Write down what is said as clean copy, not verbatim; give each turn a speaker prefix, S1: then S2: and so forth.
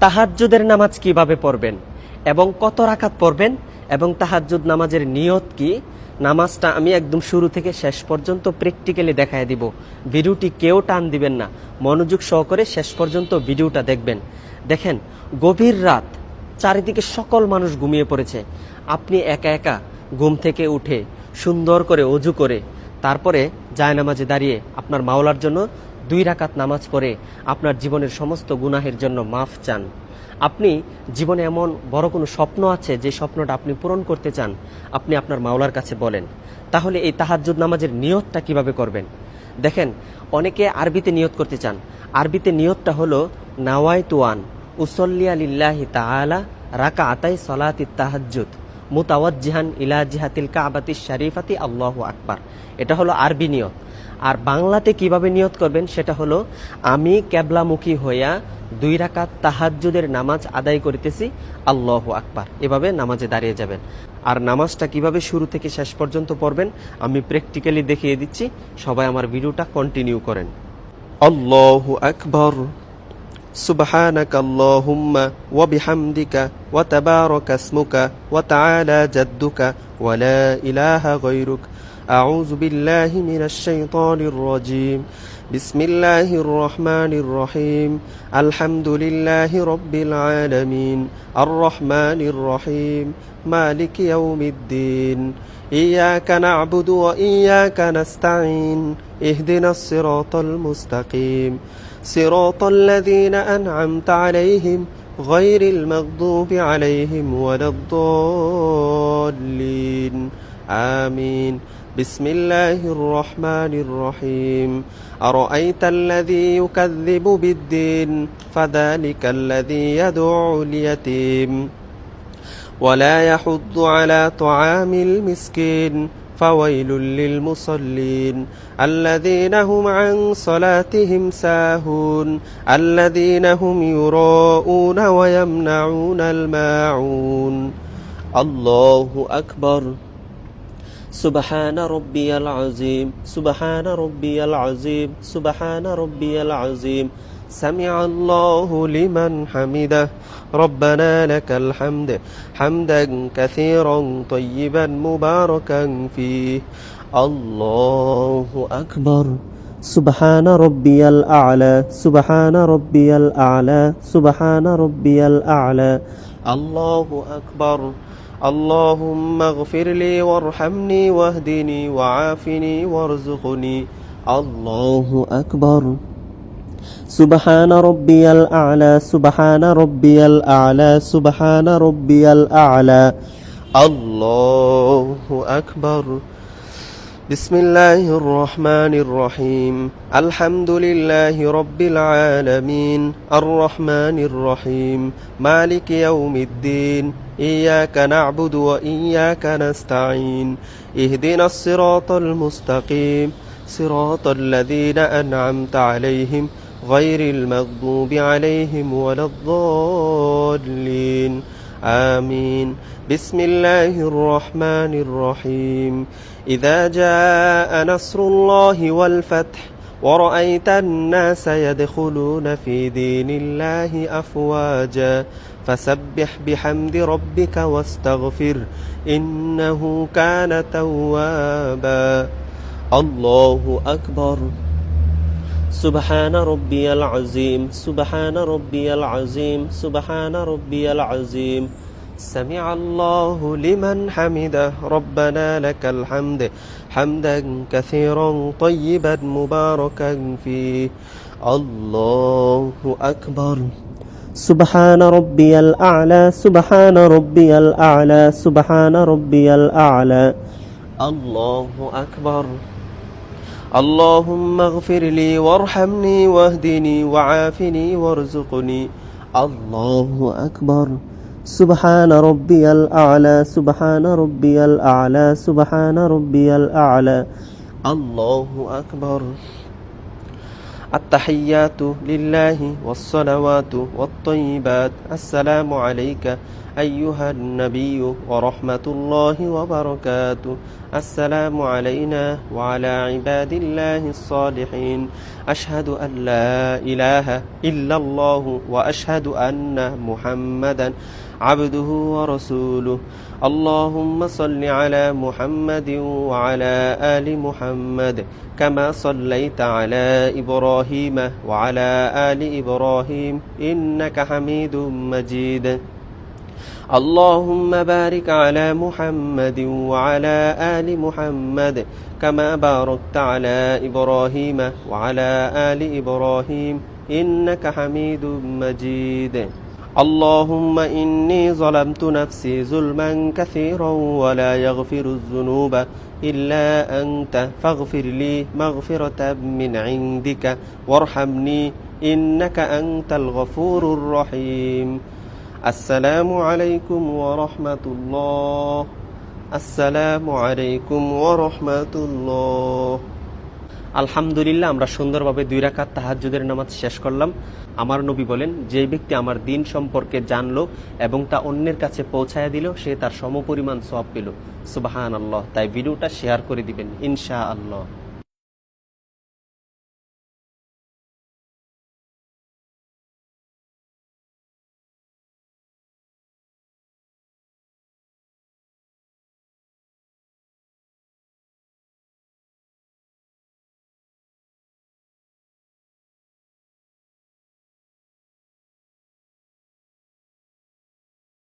S1: তাহাজ্জুদের নামাজ কিভাবে পড়বেন এবং কত রাকাত পড়বেন এবং তাহাজ্জুদ নামাজের নিয়ত কি, নামাজটা আমি একদম শুরু থেকে শেষ পর্যন্ত প্র্যাকটিক্যালি দেখায় দিব। ভিডিওটি কেউ টান দিবেন না, মনোযোগ সহকারে শেষ পর্যন্ত ভিডিওটা দেখবেন। দেখেন, গভীর রাত, চারিদিকে সকল মানুষ ঘুমিয়ে পড়েছে, আপনি একা একা ঘুম থেকে উঠে সুন্দর করে অজু করে তারপরে জায়নামাজে দাঁড়িয়ে আপনার মাওলার জন্য 2 রাকাত নামাজ পড়ে আপনার জীবনের সমস্ত গুনাহের জন্য মাফ চান। আপনি জীবনে এমন বড় কোনো স্বপ্ন আছে যে স্বপ্নটা আপনি পূরণ করতে চান, আপনি আপনার মাওলার কাছে বলেন। তাহলে এই তাহাজ্জুদ নামাজের নিয়তটা কিভাবে করবেন? দেখেন, অনেকে আরবিতে নিয়ত করতে চান। আরবিতে নিয়তটা হলো নাওয়াইতু আন উসল্লিয়া লিল্লাহি তাআলা রাকাআতাই সলাতিত তাহাজ্জুদ মুতাওয়াজ্জিহান ইলা জিহাতিল কাবাতিশ শরীফাতি আল্লাহু আকবার। এটা হলো আরবি নিয়ত। আর বাংলাতে কিভাবে নিয়ত করবেন সেটা হলো, আমি কেবলামুখী হইয়া 2 রাকাত তাহাজ্জুদের নামাজ আদায় করিতেছি, আল্লাহু আকবার। এভাবে নামাজে দাঁড়িয়ে যাবেন। আর নামাজটা কিভাবে শুরু থেকে শেষ পর্যন্ত পড়বেন আমি প্র্যাকটিক্যালি দেখিয়ে দিচ্ছি, সবাই আমার ভিডিওটা কন্টিনিউ করেন। আল্লাহু আকবার, সুবহানাকা আল্লাহুম্মা ওয়া বিহামদিকা ওয়া তাবারাকা ইসমুকা ওয়া তাআলা জাদ্দুকা ওয়া লা ইলাহা গায়রুক। আউযু বিল্লাহি মিনাশ শাইতানির রাজীম। বিসমিল্লাহির রহমানির রহিম। আলহামদুলিল্লাহি রাব্বিল আলামিন। আর রহমানির রহিম। মালিকি ইয়াউমিদ্দিন। ইয়াকা না'বুদু ওয়া ইয়াকা নাস্তাঈন। ইহদিনাস সিরাতাল মুস্তাকিম। সিরাতাল লাযীনা আন'আমতা আলাইহিম গায়রিল মাগদুবি আলাইহিম ওয়ালাদ-দাল্লিন। আমিন। বিসমিল্লাহির রহমানির রহিম। আরাআইতাল্লাযী ইউকাযযিবু বিদ্দীন ফাযালিকাল্লাযী ইয়াদউল ইয়াতীম ওয়া লা ইয়াহুদ্দু আলা তুআমিল মিসকিন ফাওয়াইলুল লিল মুসাল্লিন আল্লাযীনা হুম আন সালাতিহিম সাহুন আল্লাযীনা হুম ইউরাউনা ওয়া ইয়ামনাউনাল মাউন। আল্লাহু আকবার। সুবহানা রাব্বিয়াল আযীম, সুবহানা রাব্বিয়াল আযীম, সুবহানা রাব্বিয়াল আযীম। সামিআল্লাহু লিমান হামিদাহ। রব্বানা লাকাল হামদ হামদান কাসীরান তাইয়িবান মুবারাকান ফীহি। আল্লাহু আকবার। সুবহানা রাব্বিয়াল আ'লা, সুবহানা রাব্বিয়াল আ'লা, সুবহানা রাব্বিয়াল আ'লা। আল্লাহু আকবার। আল্লাহুম্মা ইগফিরলি ওয়ারহামনি ওয়াহদিনি ওয়াআফিনি ওয়ারযুকনি। আল্লাহু আকবার। সুবহানা রাব্বিয়াল আ'লা, সুবহানা রাব্বিয়াল আ'লা, সুবহানা রাব্বিয়াল আ'লা। আল্লাহু আকবার। বিসমিল্লাহির রহমানির রহিম। আলহামদুলিল্লাহি রাব্বিল আলামিন। আর রহমানির রহিম। মালিকি ইয়াউমিদ্দিন। ইয়াকা না'বুদু ওয়া ইয়াকা নাস্তাঈন। ইহদিনাস সিরাতাল মুস্তাকিম। সিরাতাল লাযীনা আন'আমতা আলাইহিম গায়রিল মাগদুবি আলাইহিম ওয়ালাদ-দাল্লিন। আমিন। বিসমিল্লাহির রহমানির রহিম। ইযা জাআ নাসরুল্লাহি ওয়াল ফাথ ওয়া রাআইতান নাসা ইয়াদখুলুনা ফী দীনিল্লাহি আফওয়াজা ফাসাব্বিহ বিহামদি রাব্বিকা ওয়াস্তাগফির ইন্নাহু কানা তাওয়াবা। আল্লাহু আকবার। সুবহানা রাব্বিয়াল আযীম, সুবহানা রাব্বিয়াল আযীম, সুবহানা রাব্বিয়াল আযীম। সামিআল্লাহু লিমান হামিদাহ। রব্বানা লাকাল হামদ হামদান কাসীরান তাইয়িবান মুবারাকান ফীহি। আল্লাহু আকবার। সুবহানা রাব্বিয়াল আ'লা, সুবহানা রাব্বিয়াল আ'লা, সুবহানা রাব্বিয়াল আ'লা। আল্লাহু আকবার। আল্লাহুম্মা ইগফিরলি ওয়ারহামনি ওয়াহদিনি ওয়াআফিনি ওয়ারযুকনি। আল্লাহু আকবার। সুবহানা রাব্বিয়াল আ'লা, সুবহানা রাব্বিয়াল আ'লা, সুবহানা রাব্বিয়াল আ'লা। আল্লাহু আকবার। আত-তাহিয়াতু লিল্লাহি ওয়াস-সালাওয়াতু ওয়াত-তাইয়্যিবাত। আসসালামু আলাইকা আইয়ুহান নাবিয়্যু ওয়া রাহমাতুল্লাহি ওয়া বারাকাতুহু। السلام علينا وعلى عباد الله الصالحين أشهد أن لا إله إلا الله وأشهد أن محمدا عبده ورسوله اللهم صل على محمد وعلى آل محمد كما صليت على إبراهيم وعلى آل إبراهيم إنك حميد مجيد اللهم بارك على محمد وعلى آل محمد كما باركت على إبراهيم وعلى آل إبراهيم إنك حميد مجيد اللهم إني ظلمت نفسي ظلما كثيرا ولا يغفر الذنوب إلا أنت فاغفر لي مغفرة من عندك وارحمني إنك أنت الغفور الرحيم السلام عليكم ورحمة الله السلام عليكم ورحمة الله আলহামদুলিল্লাহ, আমরা সুন্দরভাবে 2 রাকাত তাহাজ্জুদের নামাজ শেষ করলাম। আমার নবী বলেন, যে ব্যক্তি আমার দিন সম্পর্কে জানলো এবং তা অন্যের কাছে পৌঁছায়া দিল, সে তার সমপরিমাণ সওয়াব পেল। সুবহানাল্লাহ। তাই ভিডিওটা শেয়ার করে দিবেন ইনশাআল্লাহ।